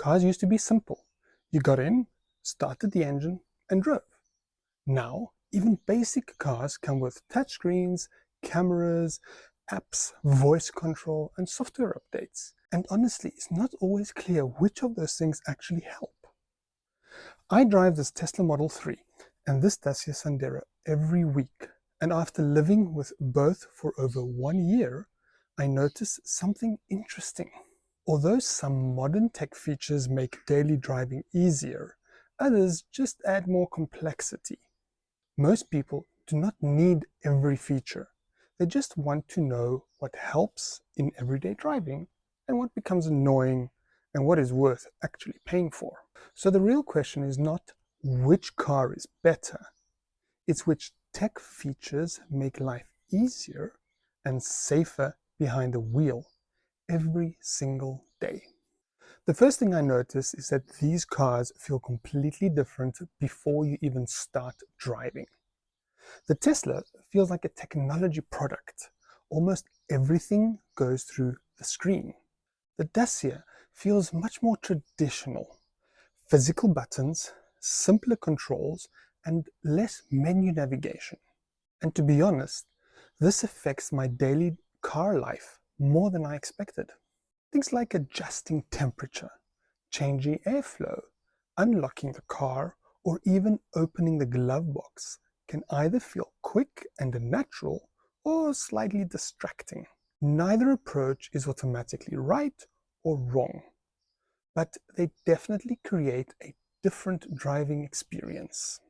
Cars used to be simple. You got in, started the engine, and drove. Now, even basic cars come with touchscreens, cameras, apps, voice control, and software updates. And honestly, it's not always clear which of those things actually help. I drive this Tesla Model 3 and this Dacia Sandero every week. And after living with both for over 1 year, I notice something interesting. Although some modern tech features make daily driving easier, others just add more complexity. Most people do not need every feature. They just want to know what helps in everyday driving and what becomes annoying and what is worth actually paying for. So the real question is not which car is better, it's which tech features make life easier and safer behind the wheel every single day. The first thing I notice is that these cars feel completely different before you even start driving. The Tesla feels like a technology product. Almost everything goes through the screen. The Dacia feels much more traditional. Physical buttons, simpler controls, and less menu navigation. And to be honest, this affects my daily car life more than I expected. Things like adjusting temperature, changing airflow, unlocking the car, or even opening the glove box can either feel quick and natural or slightly distracting. Neither approach is automatically right or wrong, but they definitely create a different driving experience.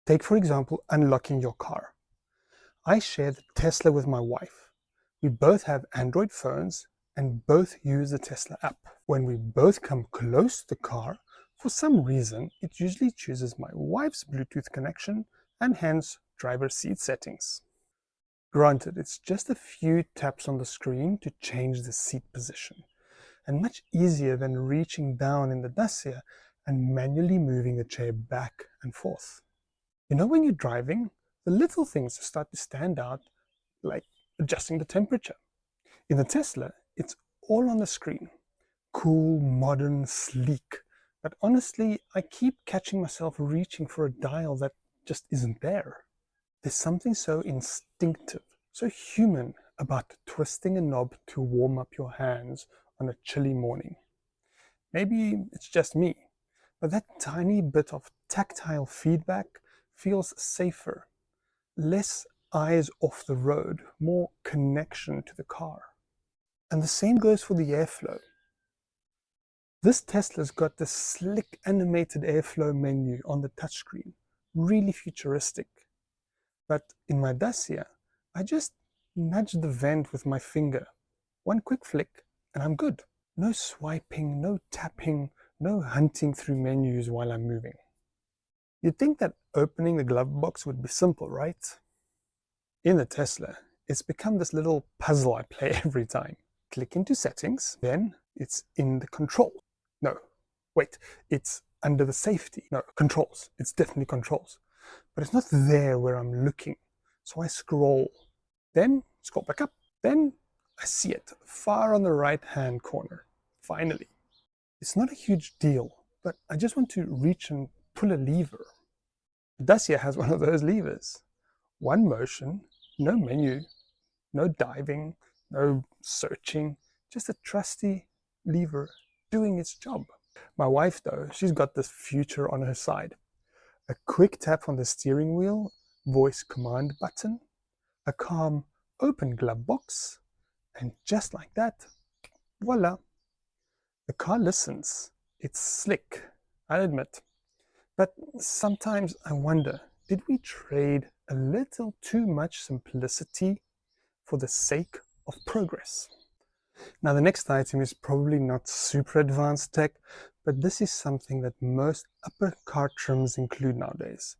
Take, for example, unlocking your car. I share the Tesla with my wife. We both have Android phones and both use the Tesla app. When we both come close to the car, for some reason, it usually chooses my wife's Bluetooth connection and hence driver seat settings. Granted, it's just a few taps on the screen to change the seat position, and much easier than reaching down in the Dacia and manually moving the chair back and forth. You know, when you're driving, the little things start to stand out, like adjusting the temperature. In the Tesla, it's all on the screen. Cool, modern, sleek. But honestly, I keep catching myself reaching for a dial that just isn't there. There's something so instinctive, so human about twisting a knob to warm up your hands on a chilly morning. Maybe it's just me, but that tiny bit of tactile feedback feels safer. Less eyes off the road, more connection to the car. And the same goes for the airflow. This Tesla's got this slick animated airflow menu on the touchscreen, really futuristic. But in my Dacia, I just nudge the vent with my finger. One quick flick and I'm good. No swiping, no tapping, no hunting through menus while I'm moving. You'd think that opening the glove box would be simple, right? In the Tesla, it's become this little puzzle I play every time. Click into settings, then it's in the control. No, wait, it's under the safety. No, controls. It's definitely controls. But it's not there where I'm looking. So I scroll. Then scroll back up. Then I see it far on the right-hand corner. Finally. It's not a huge deal, but I just want to reach and pull a lever. Dacia has one of those levers. One motion, no menu, no diving, no searching, just a trusty lever doing its job. My wife, though, she's got this future on her side. A quick tap on the steering wheel, voice command button, a calm open glove box, and just like that, voila. The car listens. It's slick, I'll admit. But sometimes I wonder, did we trade a little too much simplicity for the sake of progress? Now, the next item is probably not super advanced tech, but this is something that most upper car trims include nowadays.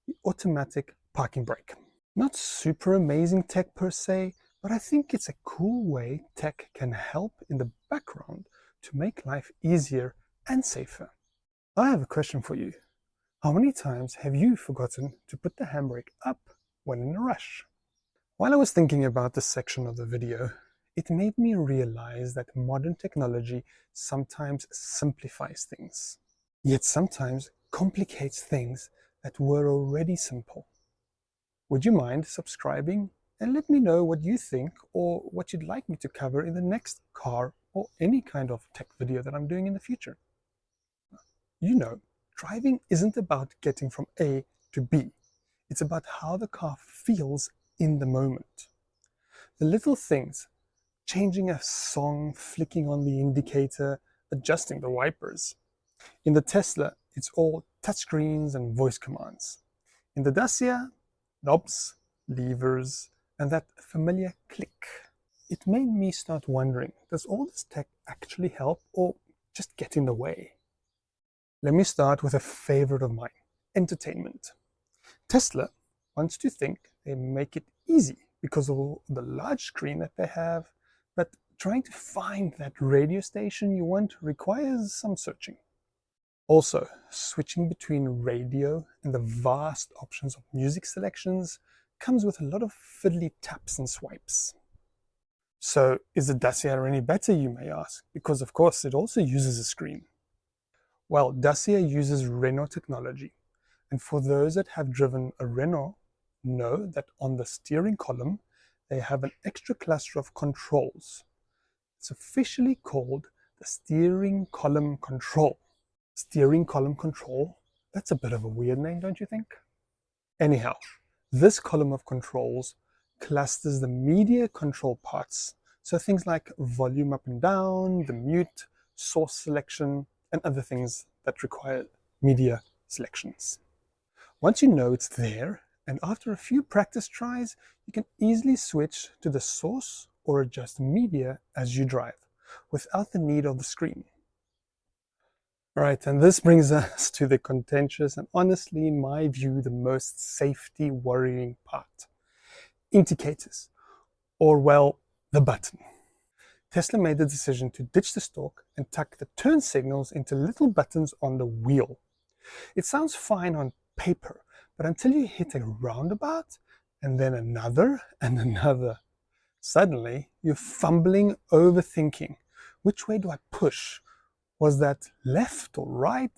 The automatic parking brake. Not super amazing tech per se, but I think it's a cool way tech can help in the background to make life easier and safer. I have a question for you. How many times have you forgotten to put the handbrake up when in a rush? While I was thinking about this section of the video, it made me realize that modern technology sometimes simplifies things, yet sometimes complicates things that were already simple. Would you mind subscribing and let me know what you think or what you'd like me to cover in the next car or any kind of tech video that I'm doing in the future? You know, driving isn't about getting from A to B. It's about how the car feels in the moment. The little things, changing a song, flicking on the indicator, adjusting the wipers. In the Tesla, it's all touchscreens and voice commands. In the Dacia, knobs, levers, and that familiar click. It made me start wondering, does all this tech actually help or just get in the way? Let me start with a favorite of mine, entertainment. Tesla wants to think they make it easy because of the large screen that they have, but trying to find that radio station you want requires some searching. Also, switching between radio and the vast options of music selections comes with a lot of fiddly taps and swipes. So, is the Dacia any better, you may ask? Because of course it also uses a screen. Well, Dacia uses Renault technology, and for those that have driven a Renault, know that on the steering column they have an extra cluster of controls. It's officially called the steering column control. Steering column control? That's a bit of a weird name, don't you think? Anyhow, this column of controls clusters the media control parts, so things like volume up and down, the mute, source selection, and other things that require media selections. Once you know it's there, and after a few practice tries, you can easily switch to the source or adjust media as you drive, without the need of the screen. Alright, and this brings us to the contentious and honestly, in my view, the most safety worrying part. Indicators, or well, the button. Tesla made the decision to ditch the stalk and tuck the turn signals into little buttons on the wheel. It sounds fine on paper, but until you hit a roundabout, and then another and another, suddenly you're fumbling, overthinking. Which way do I push? Was that left or right?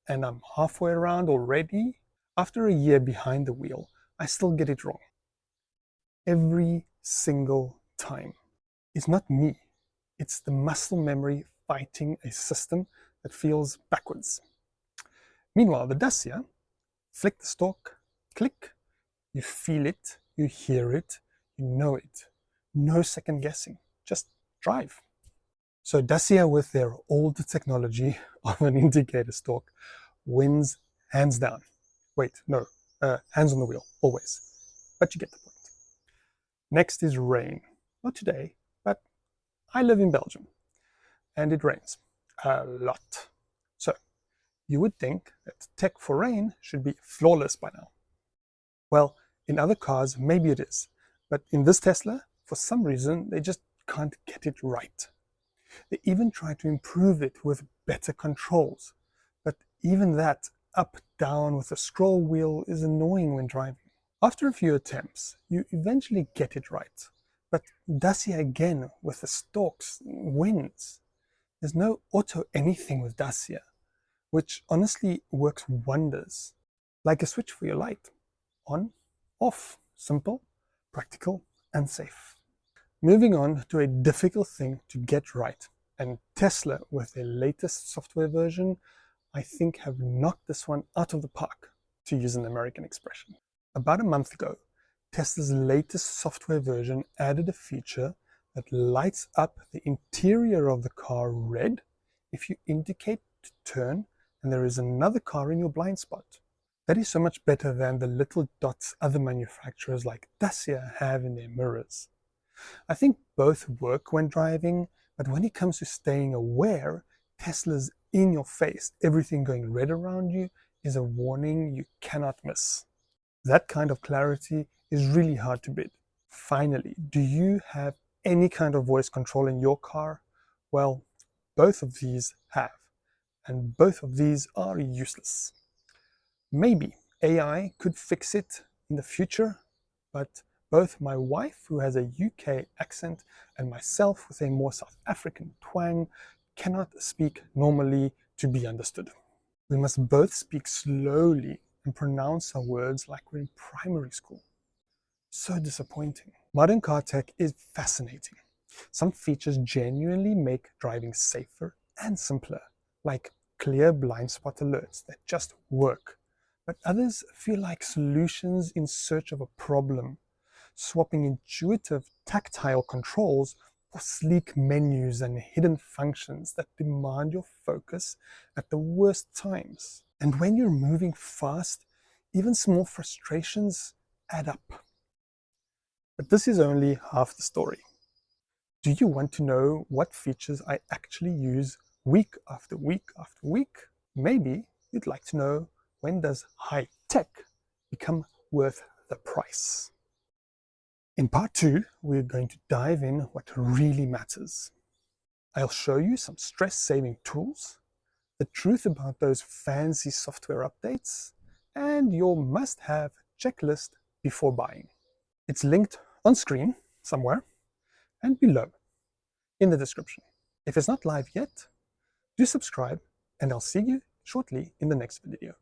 And I'm halfway around already? After a year behind the wheel, I still get it wrong. Every single time. It's not me. It's the muscle memory fighting a system that feels backwards. Meanwhile, the Dacia, flick the stalk, click, you feel it, you hear it, you know it. No second guessing, just drive. So Dacia, with their old technology of an indicator stalk, wins hands down. Wait, no, hands on the wheel, always. But you get the point. Next is rain. Not today, but I live in Belgium, and it rains a lot. So you would think that tech for rain should be flawless by now. Well, in other cars, maybe it is, but in this Tesla, for some reason, they just can't get it right. They even try to improve it with better controls, but even that up, down with a scroll wheel is annoying when driving. After a few attempts, you eventually get it right, but Dacia again with the stalks wins. There's no auto anything with Dacia, which honestly works wonders. Like a switch for your light. On, off, simple, practical, and safe. Moving on to a difficult thing to get right, and Tesla with their latest software version, I think have knocked this one out of the park, to use an American expression. About a month ago, Tesla's latest software version added a feature that lights up the interior of the car red if you indicate to turn and there is another car in your blind spot. That is so much better than the little dots other manufacturers like Dacia have in their mirrors. I think both work when driving, but when it comes to staying aware, Tesla's in your face, everything going red around you is a warning you cannot miss. That kind of clarity is really hard to beat. Finally, do you have any kind of voice control in your car? Well, both of these have, and both of these are useless. Maybe AI could fix it in the future, but both my wife, who has a UK accent, and myself with a more South African twang, cannot speak normally to be understood. We must both speak slowly and pronounce our words like we're in primary school. So disappointing. Modern car tech is fascinating. Some features genuinely make driving safer and simpler, like clear blind spot alerts that just work. But others feel like solutions in search of a problem, swapping intuitive tactile controls for sleek menus and hidden functions that demand your focus at the worst times. And when you're moving fast, even small frustrations add up. But this is only half the story. Do you want to know what features I actually use week after week after week? Maybe you'd like to know, when does high tech become worth the price? In part 2, we're going to dive in what really matters. I'll show you some stress-saving tools, the truth about those fancy software updates, and your must-have checklist before buying. It's linked on screen somewhere and below in the description. If it's not live yet, do subscribe, and I'll see you shortly in the next video.